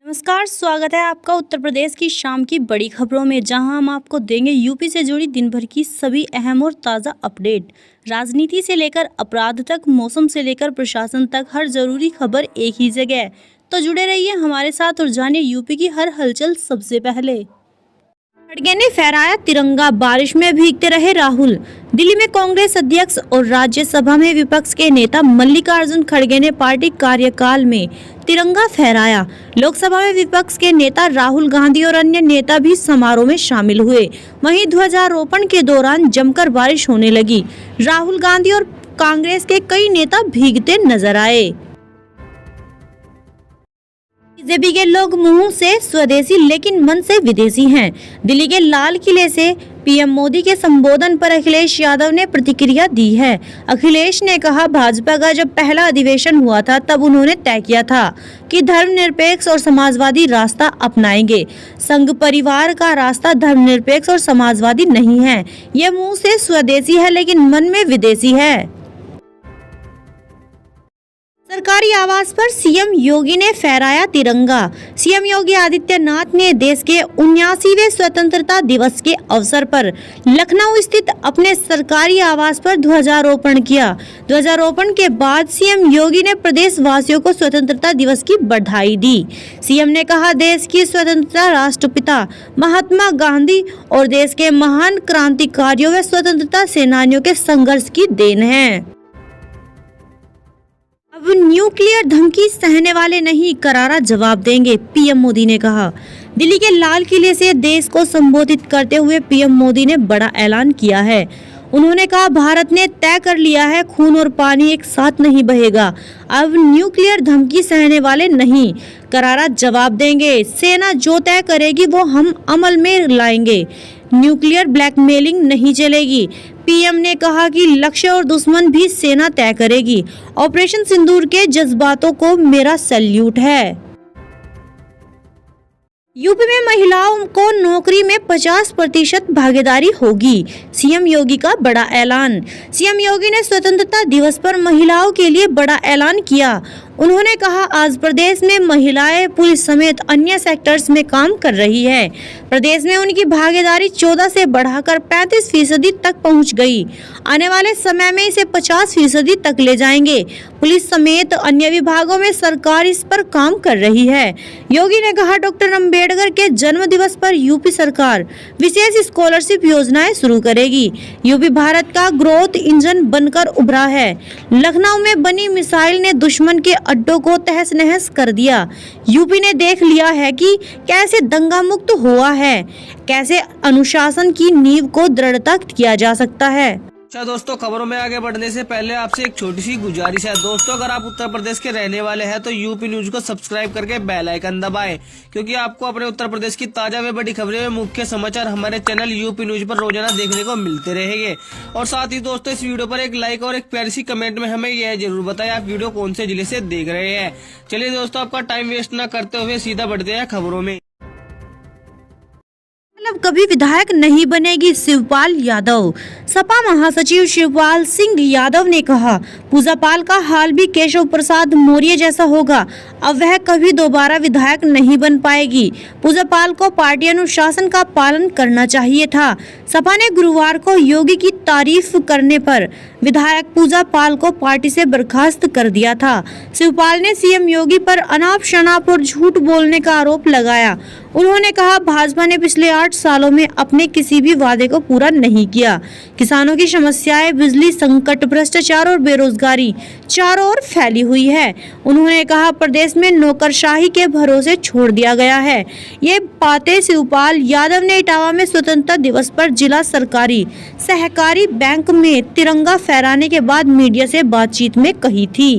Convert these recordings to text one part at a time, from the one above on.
नमस्कार, स्वागत है आपका उत्तर प्रदेश की शाम की बड़ी खबरों में, जहां हम आपको देंगे यूपी से जुड़ी दिन भर की सभी अहम और ताज़ा अपडेट। राजनीति से लेकर अपराध तक, मौसम से लेकर प्रशासन तक, हर जरूरी खबर एक ही जगह। तो जुड़े रहिए हमारे साथ और जानिए यूपी की हर हलचल सबसे पहले। खड़गे ने फहराया तिरंगा, बारिश में भीगते रहे राहुल। दिल्ली में कांग्रेस अध्यक्ष और राज्यसभा में विपक्ष के नेता मल्लिकार्जुन खड़गे ने पार्टी कार्यकाल में तिरंगा फहराया। लोकसभा में विपक्ष के नेता राहुल गांधी और अन्य नेता भी समारोह में शामिल हुए। वहीं ध्वजारोहण के दौरान जमकर बारिश होने लगी। राहुल गांधी और कांग्रेस के कई नेता भीगते नजर आए। बीजेपी के लोग मुंह से स्वदेशी लेकिन मन से विदेशी हैं। दिल्ली के लाल किले से पीएम मोदी के संबोधन पर अखिलेश यादव ने प्रतिक्रिया दी है। अखिलेश ने कहा, भाजपा का जब पहला अधिवेशन हुआ था तब उन्होंने तय किया था कि धर्मनिरपेक्ष और समाजवादी रास्ता अपनाएंगे। संघ परिवार का रास्ता धर्मनिरपेक्ष और समाजवादी नहीं है। ये मुंह से स्वदेशी है लेकिन मन में विदेशी है। सरकारी आवास पर सीएम योगी ने फहराया तिरंगा। सीएम योगी आदित्यनाथ ने देश के 79वें स्वतंत्रता दिवस के अवसर पर लखनऊ स्थित अपने सरकारी आवास पर ध्वजारोहण किया। ध्वजारोहण के बाद सीएम योगी ने प्रदेश वासियों को स्वतंत्रता दिवस की बधाई दी। सीएम ने कहा, देश की स्वतंत्रता राष्ट्रपिता महात्मा गांधी और देश के महान क्रांतिकारियों व स्वतंत्रता सेनानियों के संघर्ष की देन है। अब न्यूक्लियर धमकी सहने वाले नहीं, करारा जवाब देंगे, पीएम मोदी ने कहा। दिल्ली के लाल किले से देश को संबोधित करते हुए पीएम मोदी ने बड़ा ऐलान किया है। उन्होंने कहा, भारत ने तय कर लिया है, खून और पानी एक साथ नहीं बहेगा। अब न्यूक्लियर धमकी सहने वाले नहीं, करारा जवाब देंगे। सेना जो तय करेगी वो हम अमल में लाएंगे। न्यूक्लियर ब्लैकमेलिंग नहीं चलेगी। पीएम ने कहा कि लक्ष्य और दुश्मन भी सेना तय करेगी। ऑपरेशन सिंदूर के जज्बातों को मेरा सैल्यूट है। यूपी में महिलाओं को नौकरी में 50% भागीदारी होगी, सीएम योगी का बड़ा ऐलान। सीएम योगी ने स्वतंत्रता दिवस पर महिलाओं के लिए बड़ा ऐलान किया। उन्होंने कहा, आज प्रदेश में महिलाएं पुलिस समेत अन्य सेक्टर्स में काम कर रही है। प्रदेश में उनकी भागीदारी 14 से बढ़ाकर 35% तक पहुंच गई। आने वाले समय में इसे 50% तक ले जाएंगे। पुलिस समेत अन्य विभागों में सरकार इस पर काम कर रही है। योगी ने कहा, डॉक्टर अम्बेडकर के जन्म दिवस पर यूपी सरकार विशेष स्कॉलरशिप योजनाएं शुरू करेगी। यूपी भारत का ग्रोथ इंजन बनकर उभरा है। लखनऊ में बनी मिसाइल ने दुश्मन के अड्डों को तहस नहस कर दिया। यूपी ने देख लिया है कि कैसे दंगा मुक्त हुआ है, कैसे अनुशासन की नींव को दृढ़ता किया जा सकता है। अच्छा दोस्तों, खबरों में आगे बढ़ने से पहले आपसे एक छोटी सी गुजारिश है। दोस्तों, अगर आप उत्तर प्रदेश के रहने वाले हैं तो यूपी न्यूज को सब्सक्राइब करके बेल आइकन दबाएं, क्योंकि आपको अपने उत्तर प्रदेश की ताजा व बड़ी खबरें व मुख्य समाचार हमारे चैनल यूपी न्यूज पर रोजाना देखने को मिलते रहेंगे। और साथ ही दोस्तों, इस वीडियो पर एक लाइक और एक प्यारी सी कमेंट में हमें यह जरूर बताएं आप वीडियो कौन से जिले से देख रहे हैं। चलिए दोस्तों, आपका टाइम वेस्ट न करते हुए सीधा बढ़ते हैं खबरों में। कभी विधायक नहीं बनेगी, शिवपाल यादव। सपा महासचिव शिवपाल सिंह यादव ने कहा, पूजा पाल का हाल भी केशव प्रसाद मौर्य जैसा होगा। अब वह कभी दोबारा विधायक नहीं बन पाएगी। पूजा पाल को पार्टी अनुशासन का पालन करना चाहिए था। सपा ने गुरुवार को योगी की तारीफ करने पर विधायक पूजा पाल को पार्टी से बर्खास्त कर दिया था। शिवपाल ने सीएम योगी पर अनाप शनाप और झूठ बोलने का आरोप लगाया। उन्होंने कहा, भाजपा ने पिछले 8 सालों में अपने किसी भी वादे को पूरा नहीं किया। किसानों की समस्याएं, बिजली संकट, भ्रष्टाचार और बेरोजगारी चारों ओर फैली हुई है। उन्होंने कहा, प्रदेश में नौकरशाही के भरोसे छोड़ दिया गया है। ये बातें शिवपाल यादव ने इटावा में स्वतंत्रता दिवस पर जिला सरकारी सहकारी बैंक में तिरंगा फहराने के बाद मीडिया से बातचीत में कही थी।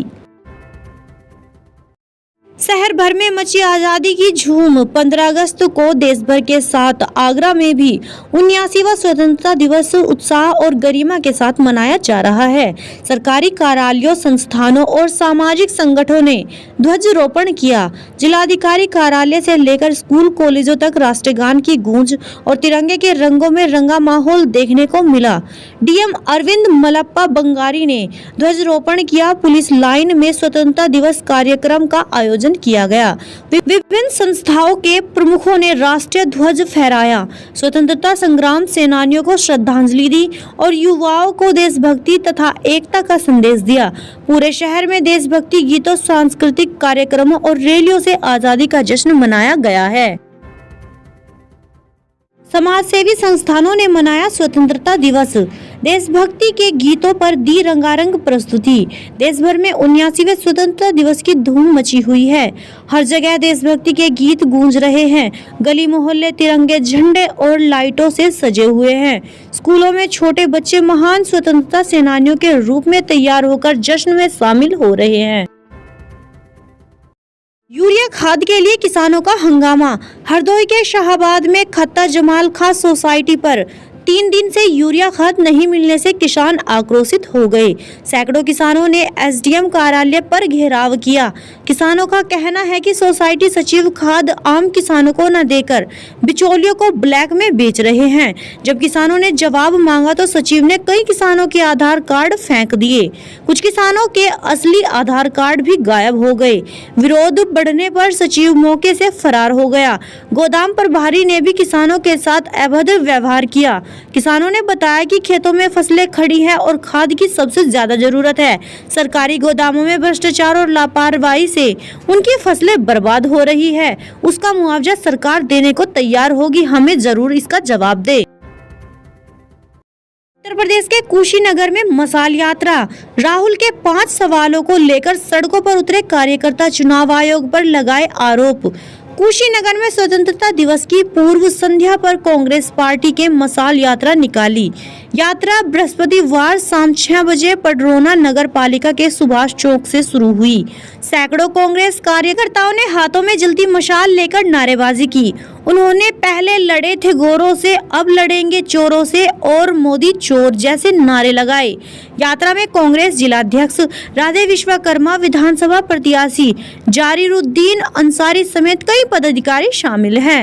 शहर भर में मची आजादी की झूम। 15 अगस्त को देश भर के साथ आगरा में भी 79वां स्वतंत्रता दिवस उत्साह और गरिमा के साथ मनाया जा रहा है। सरकारी कार्यालयों, संस्थानों और सामाजिक संगठनों ने ध्वजारोहण किया। जिलाधिकारी कार्यालय से लेकर स्कूल कॉलेजों तक राष्ट्रगान की गूंज और तिरंगे के रंगों में रंगा माहौल देखने को मिला। डीएम अरविंद मलप्पा बंगारी ने ध्वजारोहण किया। पुलिस लाइन में स्वतंत्रता दिवस कार्यक्रम का आयोजन आयोजन किया गया। विभिन्न संस्थाओं के प्रमुखों ने राष्ट्रीय ध्वज फहराया, स्वतंत्रता संग्राम सेनानियों को श्रद्धांजलि दी और युवाओं को देशभक्ति तथा एकता का संदेश दिया। पूरे शहर में देशभक्ति गीतों, सांस्कृतिक कार्यक्रमों और रैलियों से आजादी का जश्न मनाया गया है। समाजसेवी संस्थानों ने मनाया स्वतंत्रता दिवस, देशभक्ति के गीतों पर दी रंगारंग प्रस्तुति। देश भर में 79वें स्वतंत्रता दिवस की धूम मची हुई है। हर जगह देशभक्ति के गीत गूंज रहे हैं। गली मोहल्ले तिरंगे झंडे और लाइटों से सजे हुए हैं। स्कूलों में छोटे बच्चे महान स्वतंत्रता सेनानियों के रूप में तैयार होकर जश्न में शामिल हो रहे हैं। यूरिया खाद के लिए किसानों का हंगामा। हरदोई के शाहबाद में खत्ता जमाल खां सोसाइटी पर 3 दिन से यूरिया खाद नहीं मिलने से किसान आक्रोशित हो गए। सैकड़ों किसानों ने एसडीएम कार्यालय पर घेराव किया। किसानों का कहना है कि सोसाइटी सचिव खाद आम किसानों को न देकर बिचौलियों को ब्लैक में बेच रहे हैं। जब किसानों ने जवाब मांगा तो सचिव ने कई किसानों के आधार कार्ड फेंक दिए। कुछ किसानों के असली आधार कार्ड भी गायब हो गए। विरोध बढ़ने पर सचिव मौके से फरार हो गया। गोदाम प्रभारी ने भी किसानों के साथ अभद्र व्यवहार किया। किसानों ने बताया कि खेतों में फसलें खड़ी हैं और खाद की सबसे ज्यादा जरूरत है। सरकारी गोदामों में भ्रष्टाचार और लापरवाही से उनकी फसलें बर्बाद हो रही है। उसका मुआवजा सरकार देने को तैयार होगी, हमें जरूर इसका जवाब दे। उत्तर प्रदेश के कुशीनगर में मशाल यात्रा। राहुल के 5 सवालों को लेकर सड़कों पर उतरे कार्यकर्ता, चुनाव आयोग पर लगाए आरोप। कुशीनगर में स्वतंत्रता दिवस की पूर्व संध्या पर कांग्रेस पार्टी के मशाल यात्रा निकाली। यात्रा बृहस्पतिवार शाम 6 बजे पडरौना नगर पालिका के सुभाष चौक से शुरू हुई। सैकड़ों कांग्रेस कार्यकर्ताओं ने हाथों में जलती मशाल लेकर नारेबाजी की। उन्होंने पहले लड़े थे गोरों से, अब लड़ेंगे चोरों से और मोदी चोर जैसे नारे लगाए। यात्रा में कांग्रेस जिलाध्यक्ष राधे विश्वकर्मा, विधानसभा प्रत्याशी जारीरुद्दीन अंसारी समेत कई पदाधिकारी शामिल हैं।